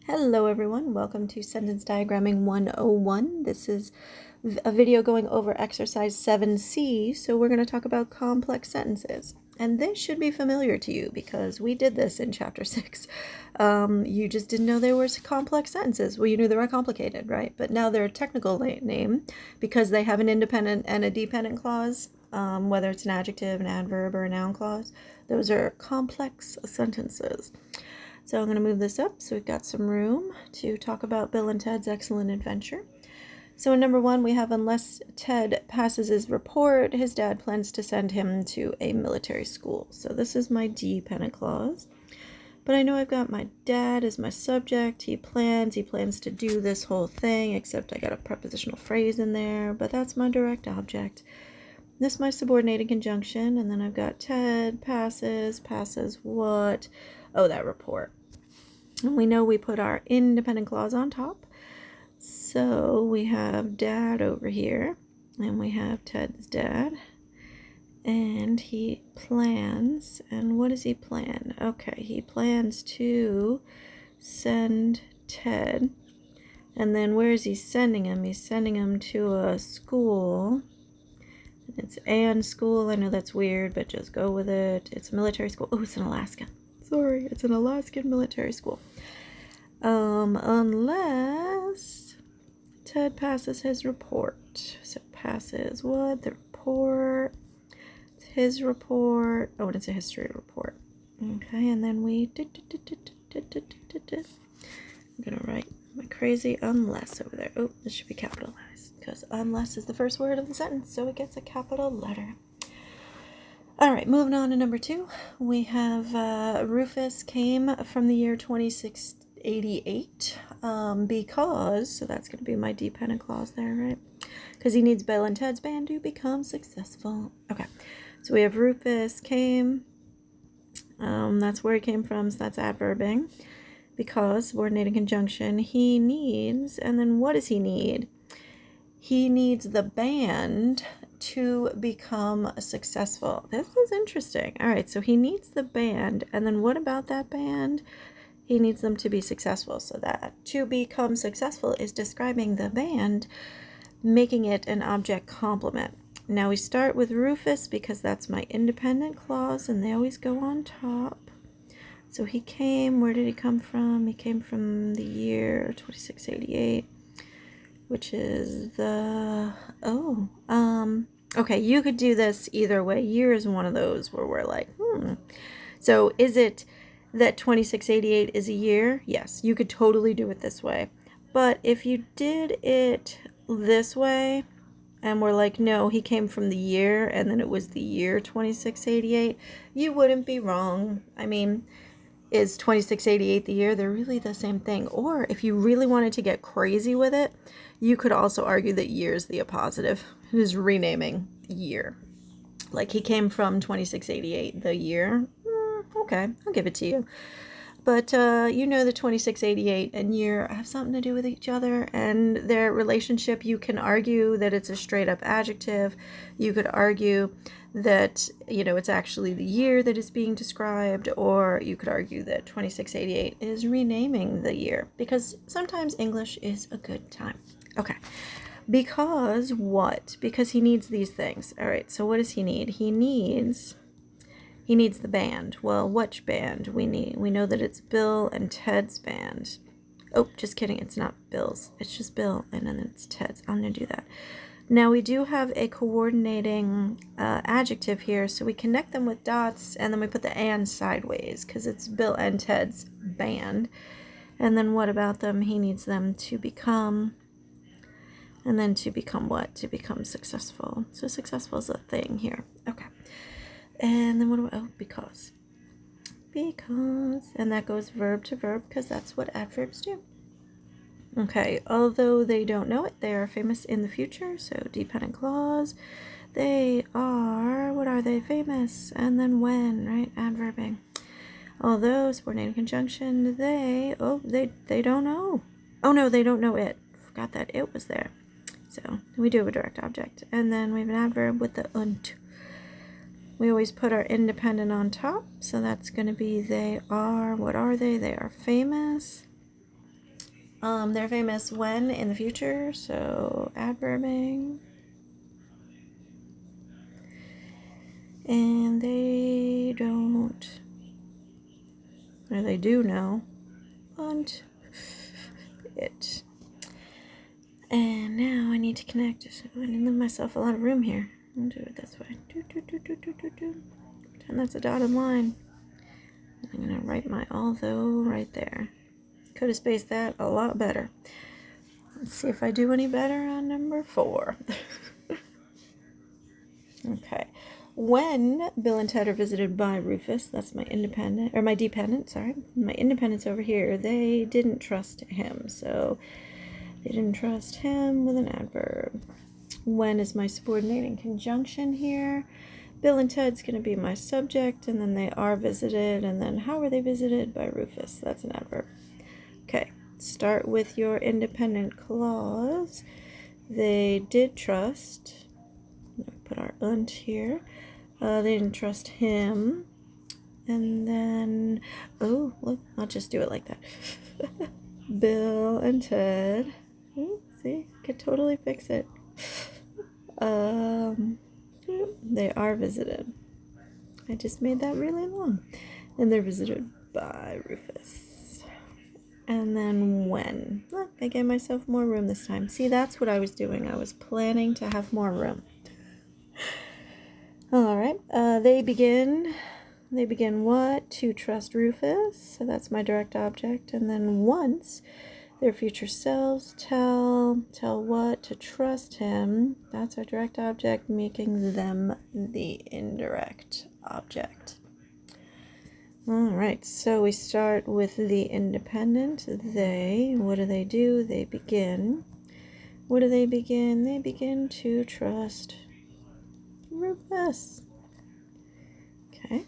Hello everyone, welcome to Sentence Diagramming 101. This is a video going over exercise 7C, so we're going to talk about complex sentences. And this should be familiar to you because we did this in chapter 6. You just didn't know they were complex sentences. Well, you knew they were complicated, right? But now they're a technical name because they have an independent and a dependent clause, whether it's an adjective, an adverb, or a noun clause. Those are complex sentences. So I'm going to move this up so we've got some room to talk about Bill and Ted's Excellent Adventure. So in number 1, we have unless Ted passes his report, his dad plans to send him to a military school. So this is my dependent clause. But I know I've got my dad as my subject. He plans to do this whole thing, except I got a prepositional phrase in there, but that's my direct object. This is my subordinated conjunction, and then I've got Ted passes what? Oh, that report. And we know we put our independent clause on top. So we have dad over here, and we have Ted's dad. And he plans, and what does he plan? Okay, he plans to send Ted. And then where is he sending him? He's sending him to a school. It's an school. I know that's weird, but just go with it. It's a military school. Oh, it's in Alaska. Sorry, it's an Alaskan military school. Unless Ted passes his report. So passes what? The report. It's his report. Oh, and it's a history report. Okay, and then we I'm gonna write my crazy unless over there. Oh, this should be capitalized because unless is the first word of the sentence, so it gets a capital letter. All right, moving on to number 2, we have Rufus came from the year 2688 because, so that's going to be my dependent clause there, right? Because he needs Bill and Ted's band to become successful. Okay, so we have Rufus came, that's where he came from, so that's adverbing. Because, subordinated conjunction, he needs, and then what does he need? He needs the band to become successful. This is interesting. All right, so he needs the band, and then what about that band? He needs them to be successful. So that to become successful is describing the band, making it an object complement. Now we start with Rufus because that's my independent clause, and they always go on top. So he came, where did he come from? He came from the year 2688. Which is the, okay, you could do this either way. Year is one of those where we're like, So is it that 2688 is a year? Yes, you could totally do it this way. But if you did it this way, and we're like, no, he came from the year, and then it was the year 2688, you wouldn't be wrong. I mean, is 2688 the year? They're really the same thing. Or if you really wanted to get crazy with it, you could also argue that year is the appositive. It is renaming year. Like he came from 2688, the year. Okay, I'll give it to you. But you know the 2688 and year have something to do with each other, and their relationship, you can argue that it's a straight up adjective. You could argue that, you know, it's actually the year that is being described, or you could argue that 2688 is renaming the year, because sometimes English is a good time. Okay. Because what? Because he needs these things. All right, so what does he need? He needs the band. Well, which band we need? We know that it's Bill and Ted's band. Oh, just kidding. It's not Bill's. It's just Bill, and then it's Ted's. I'm going to do that. Now, we do have a coordinating adjective here, so we connect them with dots, and then we put the and sideways, because it's Bill and Ted's band. And then what about them? He needs them to become, and then to become what? To become successful. So successful is a thing here. Okay. And then what about, because, and that goes verb to verb because that's what adverbs do. Okay, although they don't know it, they are famous in the future, so dependent clause, they are, what are they, famous, and then when, right, adverbing. Although, subordinated conjunction, they don't know. Oh no, they don't know it. Forgot that it was there. So, we do have a direct object, and then we have an adverb with the und. We always put our independent on top, so that's going to be they are, what are they? They are famous. They're famous when in the future, so adverbing. And they don't, or they do know, want it. And now I need to connect, so I didn't leave myself a lot of room here. I'll do it this way. Pretend that's a dotted line. I'm going to write my although right there. Could have spaced that a lot better. Let's see if I do any better on number 4. Okay. When Bill and Ted are visited by Rufus, that's my independent, or my dependent, sorry. My independent's over here. They didn't trust him, so they didn't trust him with an adverb. When is my subordinating conjunction here? Bill and Ted's going to be my subject, and then they are visited, and then how were they visited? By Rufus. That's an adverb. Okay, start with your independent clause. They did trust. Put our unt here. They didn't trust him. And then, oh, look, I'll just do it like that. Bill and Ted. Ooh, see, could totally fix it. They are visited. I just made that really long. And they're visited by Rufus. And then when? Look, I gave myself more room this time. See, that's what I was doing. I was planning to have more room. All right. They begin what? To trust Rufus. So that's my direct object. And then once their future selves tell what? To trust him. That's our direct object, making them the indirect object. All right, so we start with the independent. They, what do? They begin. What do? They begin to trust Rufus. Okay.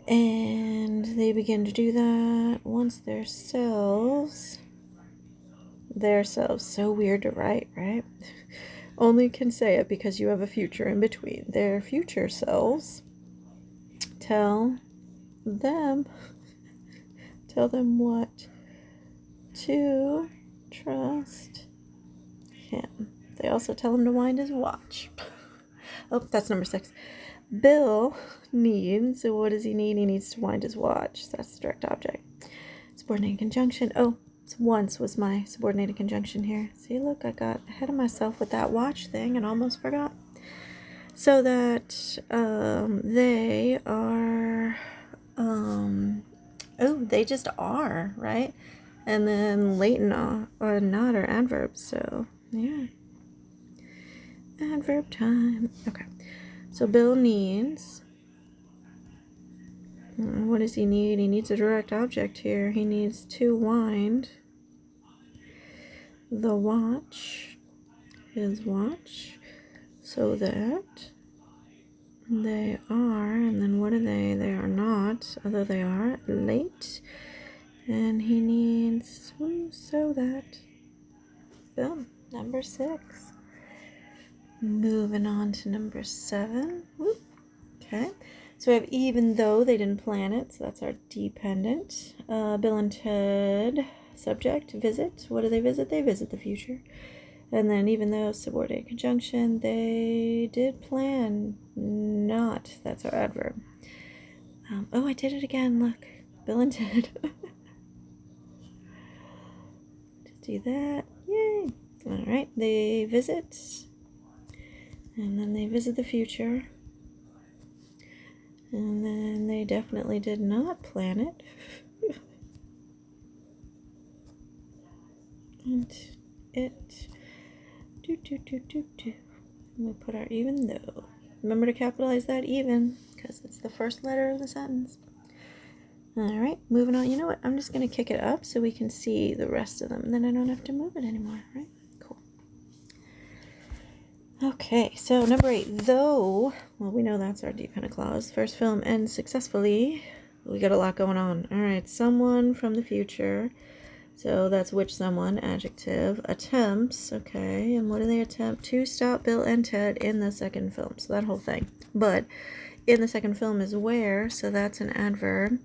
And they begin to do that once their selves, so weird to write, right? Only can say it because you have a future in between. Their future selves tell them what? To trust him. They also tell him to wind his watch. Oh, that's number 6. Bill needs, so what does he need? He needs to wind his watch. So that's the direct object. Subordinated conjunction. Oh, once was my subordinated conjunction here. See, look, I got ahead of myself with that watch thing and almost forgot. So that they are, they just are, right? And then late and not are adverbs, so yeah. Adverb time. Okay. So Bill needs, what does he need? He needs a direct object here. He needs to wind the watch, his watch, so that they are, and then what are they? They are not, although they are late. And he needs, so that, boom, number 6. Moving on to number 7. Okay, so we have even though they didn't plan it, so that's our dependent. Bill and Ted, subject, visit. What do they visit? They visit the future. And then even though subordinate conjunction, they did plan not. That's our adverb. Oh, I did it again. Look, Bill and Ted. Just do that. Yay. All right, they visit. And then they visit the future. And then they definitely did not plan it. And it. We put our even though. Remember to capitalize that even, because it's the first letter of the sentence. All right, moving on. You know what? I'm just going to kick it up so we can see the rest of them. Then I don't have to move it anymore, right? Cool. Okay, so number 8, though, well, we know that's our dependent clause. First film ends successfully. We got a lot going on. All right, someone from the future. So that's which someone, adjective, attempts, okay, and what do they attempt? To stop Bill and Ted in the second film, so that whole thing. But in the second film is where, so that's an adverb.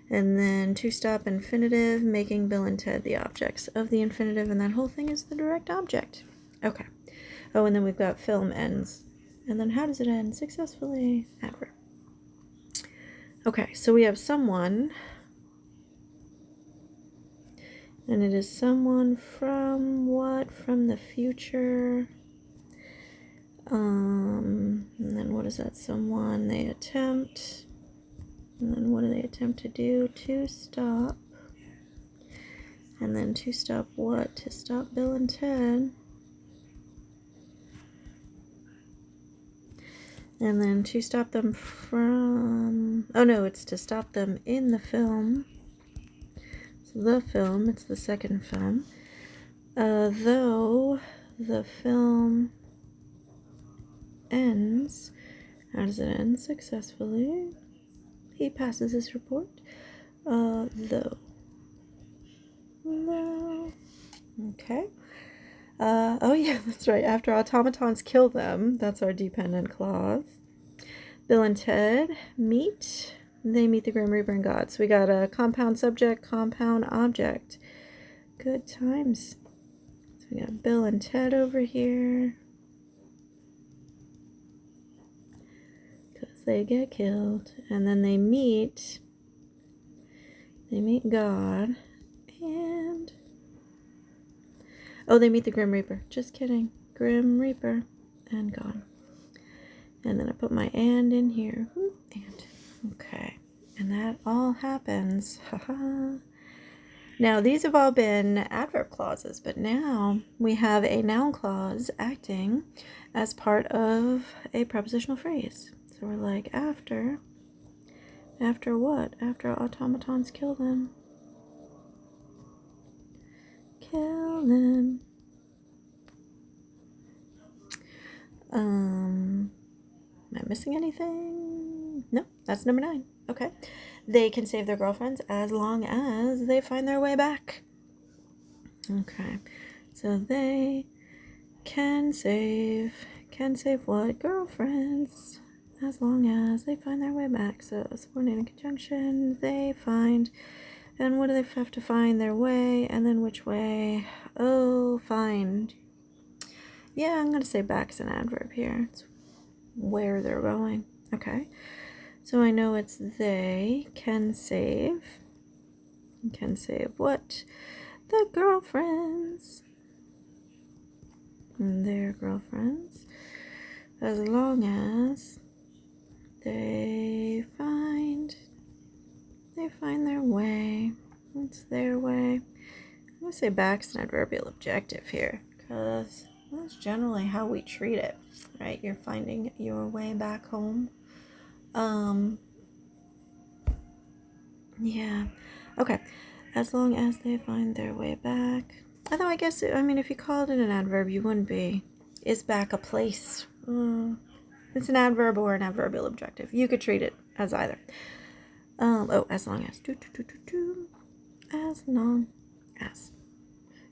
And then to stop infinitive, making Bill and Ted the objects of the infinitive, and that whole thing is the direct object. Okay. Oh, and then we've got film ends. And then how does it end? Successfully. Adverb. Okay, so we have someone. And it is someone from what? From the future. And then what is that? Someone they attempt. And then what do they attempt to do? To stop. And then to stop what? To stop Bill and Ted. And then to stop them from... Oh no, it's to stop them in the film. It's the film. It's the second film. Though the film ends... How does it end? Successfully. He passes his report. Though. Okay. Oh yeah, that's right. After automatons kill them, that's our dependent clause. Bill and Ted meet. They meet the Grim Reaper and God. So we got a compound subject, compound object. Good times. So we got Bill and Ted over here. Because they get killed. And then they meet God. And... oh, they meet the Grim Reaper. Just kidding. Grim Reaper and God. And then I put my and in here. And. Okay. And that all happens. Haha. Now, these have all been adverb clauses, but now we have a noun clause acting as part of a prepositional phrase. So we're like, after what? After automatons kill them. Kill them. Am I missing anything? No, that's number 9. Okay. They can save their girlfriends as long as they find their way back. Okay. So they can save what? Girlfriends as long as they find their way back. So subordinating conjunction, they find. And what do they have to find? Their way. And then which way? Oh, find. Yeah, I'm going to say back's an adverb here. It's where they're going. Okay. So I know it's they can save. Can save what? The girlfriends. And their girlfriends. As long as they find their way. It's their way. I'm going to say back's an adverbial objective here, because that's generally how we treat it, right? You're finding your way back home. Yeah. Okay. As long as they find their way back. Although I guess, if you called it an adverb, you wouldn't be. Is back a place? It's an adverb or an adverbial objective. You could treat it as either. As long as. As long as.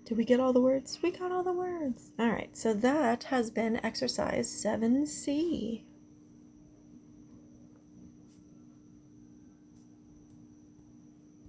Did we get all the words? We got all the words. All right. So that has been exercise 7C.